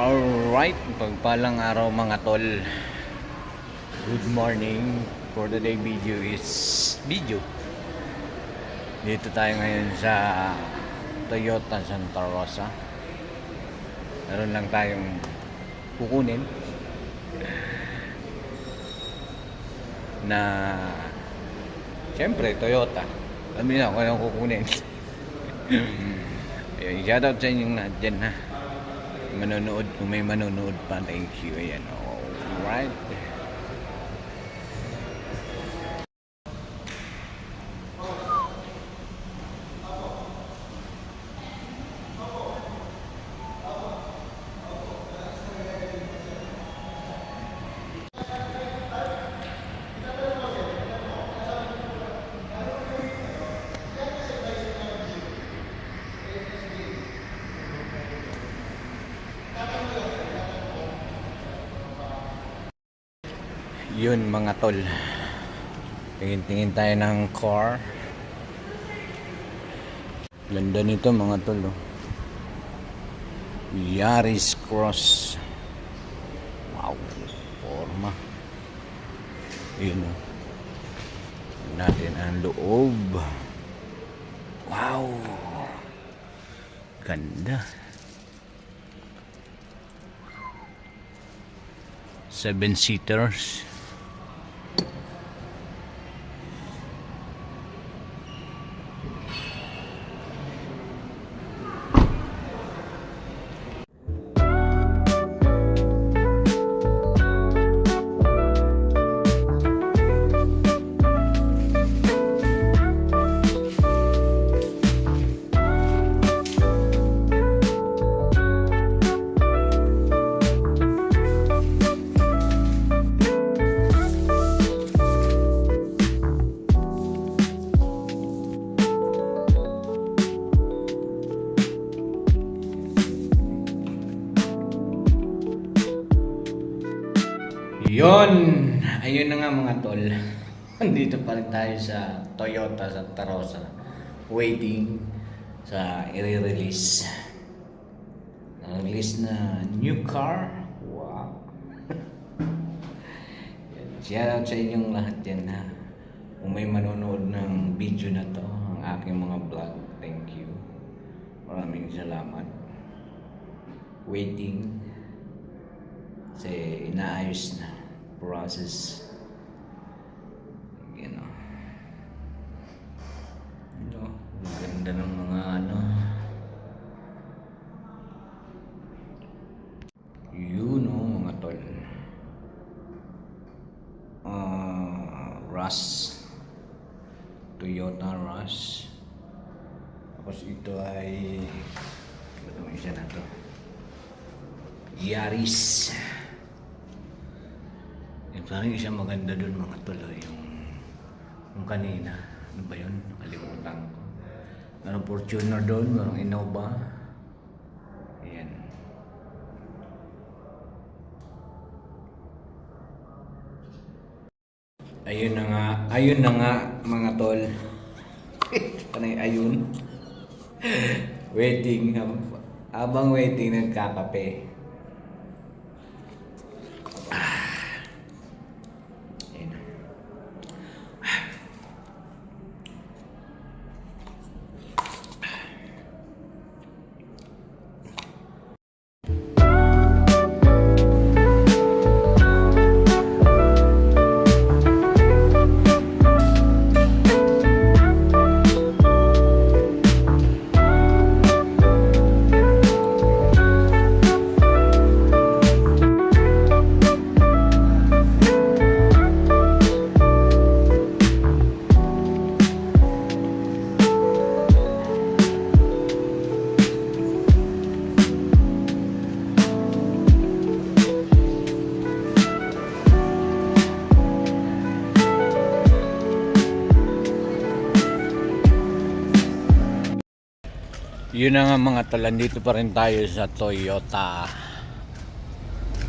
Alright, pagpalang araw mga tol. Good morning. For today video is dito tayo ngayon sa Toyota Santa Rosa. Meron lang tayong kukunin na siyempre Toyota. Alam niyo na kung anong kukunin. Ayun, shoutout sa inyong lahat dyan ha. Manonood, kung may manonood pa, thank you. Ayan, alright. Yun mga tol, tingin-tingin tayo ng car. Ganda nito mga tol, oh. Yaris Cross. Wow, forma. Yun, oh. Natin ang loob. Wow, ganda. 7-seaters. Yon, ayun na nga mga tol. Dito pa rin tayo sa Toyota Santa Rosa, waiting sa i-release. Release na new car. Wow. Shoutout sa inyong lahat yan ha. Kung may manonood ng video na to, ang aking mga vlog, thank you. Maraming salamat. Waiting. Kasi inaayos na process, you know. Ganda ng mga yun, mga tol. Rush, Toyota Rush. Tapos ito ay ito isa na to, Yaris. Parang isa maganda dun mga tuloy, yung kanina, ano ba yun? Nakalimutan ko. Merong Fortuner dun, merong Innova. Ayan. Ayun na nga mga tol. Panay ayun. Waiting, habang waiting nagkakape. Yun na nga mga tol, dito pa rin tayo sa Toyota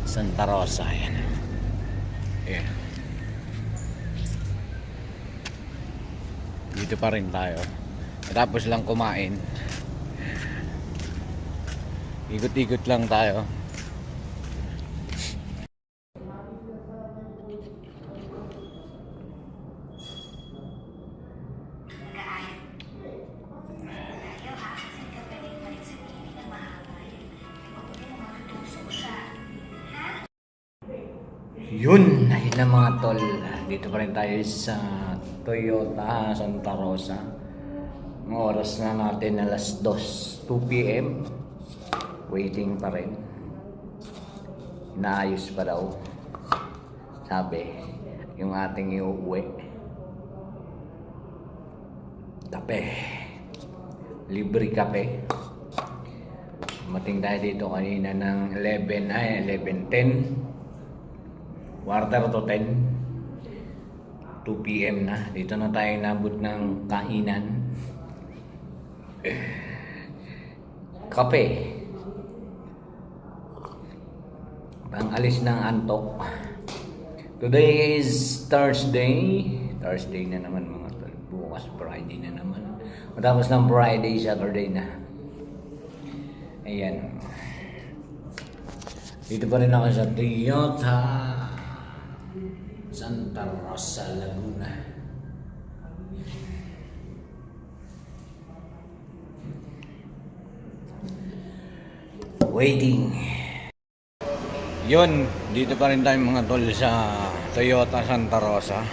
Santa Rosa. Ayan. Ayan. Dito pa rin tayo. Tapos lang kumain. Ikot-ikot lang tayo. Yun, ayun na mga tol. Dito pa rin tayo sa Toyota Santa Rosa. Ang oras na natin alas 2 p.m. Waiting pa rin. Naayos pa daw. Sabi, yung ating iuwi. Kape. Libre kape. Mating tayo dito kanina ng 11:10. Quarter to 10. 2 p.m. na. Dito na tayo nabot ng kainan. Kape. Pang alis ng antok. Today is Thursday. Thursday na naman mga tol. Bukas Friday na naman. Matapos ng Friday, Saturday na. Ayan. Dito pa rin ako sa Toyota Santa Rosa, Laguna. Waiting. Yun, dito pa rin tayo mga tol sa Toyota Santa Rosa.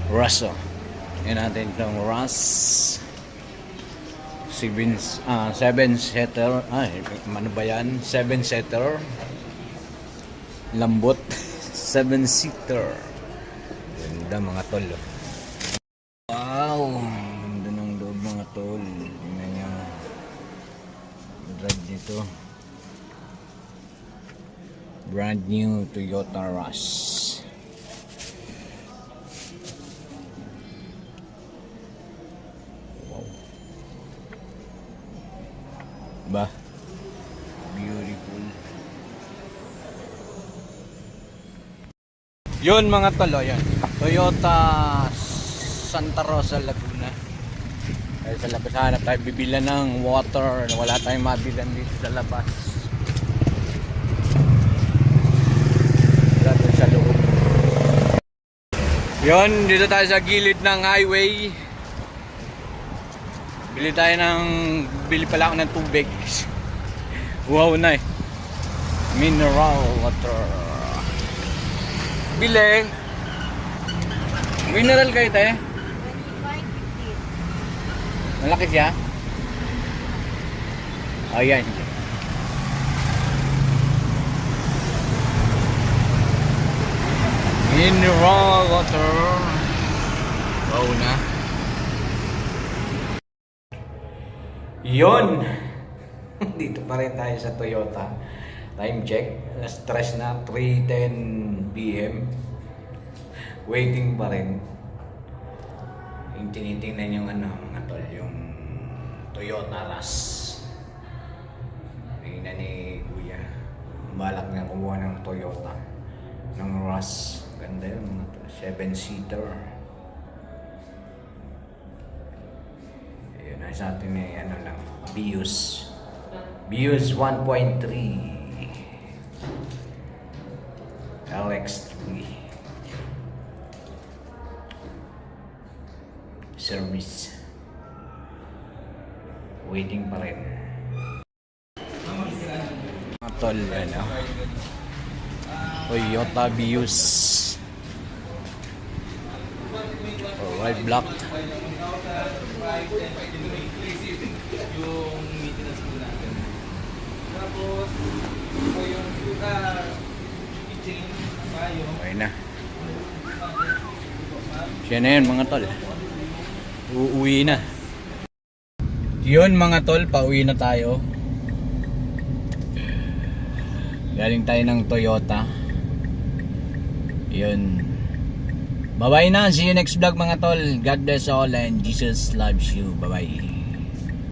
Russ, oh. Yan natin itong Russ. 7-seater. Ay, ano ba yan? 7-seater. Lambot. 7-seater. Ganda mga tol. Wow! Ganda ng loob mga tol. Tingnan nyo. Drive dito. Brand new Toyota Rush. Wow. Ba? Beautiful. Yun mga tolo, yan. Toyota Santa Rosa, Laguna. Dahil sa labas hanap tayo bibilan ng water. Wala tayong mabilan dito sa labas. Wala tayo sa loob. Yun, dito tayo sa gilid ng highway. Bili pala ako ng tubig. Wow na eh. Mineral water. Bili. Mineral kayo tayo? 25.50. Malaki siya? Ayan. Mineral water. Wow na. Yun. Dito pa rin tayo sa Toyota. Time check. Alas 3 na. 3:10 p.m. Waiting pa rin. Yung tinitingnan yung ano, mga tol, yung Toyota Rush. Tingnan ni Kuya. Balak niya kumuha ng Toyota. Ng Rush. Ganda yun mga tol. 7-seater. Ayun, sa atin eh, ano lang, Vios 1.3 LX3 service. Waiting pa rin. Mga tol, ano, Toyota Vios white black. Yung maintenance po natin. Tapos, yung kitchen, payo. Okay na. Siya na yun mga tol. Uuwi na. Yun mga tol, pauwi na tayo. Galing tayo ng Toyota. Yun. Bye bye na. See you next vlog mga tol. God bless all and Jesus loves you. Bye bye.